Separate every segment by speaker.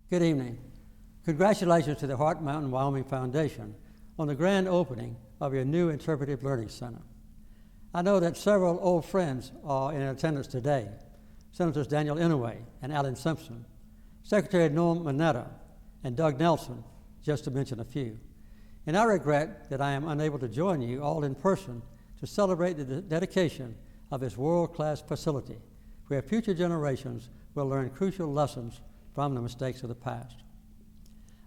Speaker 1: Good evening. Congratulations to the Heart Mountain Wyoming Foundation on the grand opening of your new Interpretive Learning Center. I know that several old friends are in attendance today, Senators Daniel Inouye and Alan Simpson, Secretary Norm Mineta, and Doug Nelson, just to mention a few. And I regret that I am unable to join you all in person to celebrate the dedication of this world-class facility, where future generations will learn crucial lessons from the mistakes of the past.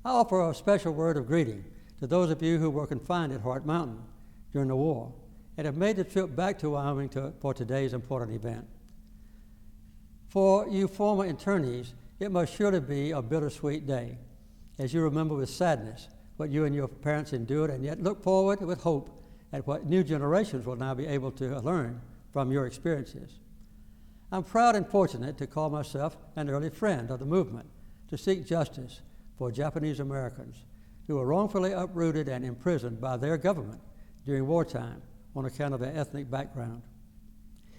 Speaker 1: I offer a special word of greeting to those of you who were confined at Heart Mountain during the war and have made the trip back to Wyoming for today's important event. For you former internees, it must surely be a bittersweet day as you remember with sadness what you and your parents endured and yet look forward with hope at what new generations will now be able to learn from your experiences. I'm proud and fortunate to call myself an early friend of the movement to seek justice for Japanese Americans who were wrongfully uprooted and imprisoned by their government during wartime on account of their ethnic background.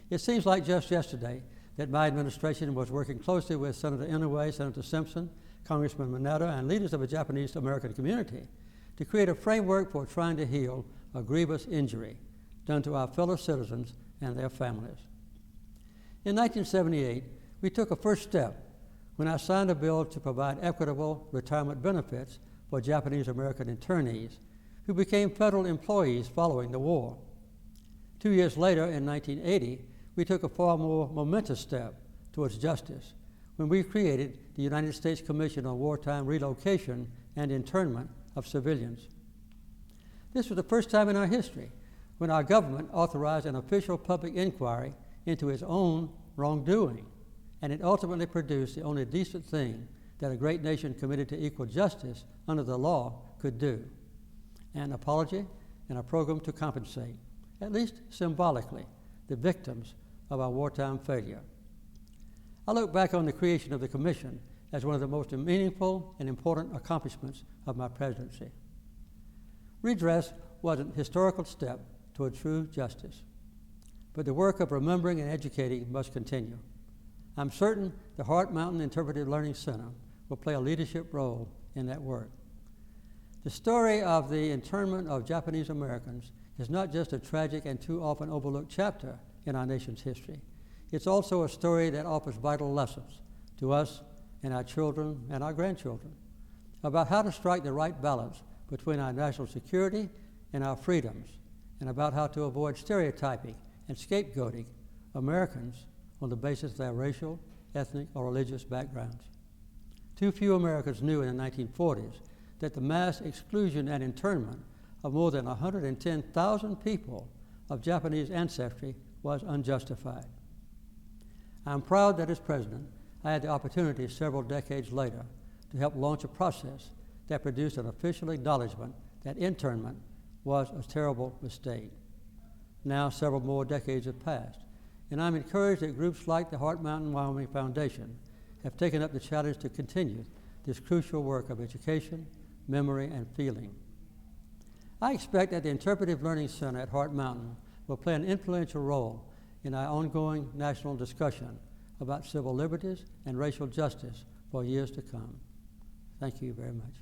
Speaker 1: It seems like just yesterday that my administration was working closely with Senator Inouye, Senator Simpson, Congressman Mineta, and leaders of the Japanese American community to create a framework for trying to heal a grievous injury done to our fellow citizens and their families. In 1978, we took a first step when I signed a bill to provide equitable retirement benefits for Japanese American internees who became federal employees following the war. 2 years later, in 1980, we took a far more momentous step towards justice when we created the United States Commission on Wartime Relocation and Internment of Civilians. This was the first time in our history when our government authorized an official public inquiry into its own wrongdoing, and it ultimately produced the only decent thing that a great nation committed to equal justice under the law could do: an apology and a program to compensate, at least symbolically, the victims of our wartime failure. I look back on the creation of the Commission as one of the most meaningful and important accomplishments of my presidency. Redress was an historical step toward true justice, but the work of remembering and educating must continue. I'm certain the Heart Mountain Interpretive Learning Center will play a leadership role in that work. The story of the internment of Japanese Americans is not just a tragic and too often overlooked chapter in our nation's history. It's also a story that offers vital lessons to us and our children and our grandchildren about how to strike the right balance between our national security and our freedoms, and about how to avoid stereotyping and scapegoating Americans on the basis of their racial, ethnic, or religious backgrounds. Too few Americans knew in the 1940s that the mass exclusion and internment of more than 110,000 people of Japanese ancestry was unjustified. I'm proud that as president, I had the opportunity several decades later to help launch a process that produced an official acknowledgement that internment was a terrible mistake. Now, several more decades have passed, and I'm encouraged that groups like the Heart Mountain Wyoming Foundation have taken up the challenge to continue this crucial work of education, memory, and feeling. I expect that the Interpretive Learning Center at Heart Mountain will play an influential role in our ongoing national discussion about civil liberties and racial justice for years to come. Thank you very much.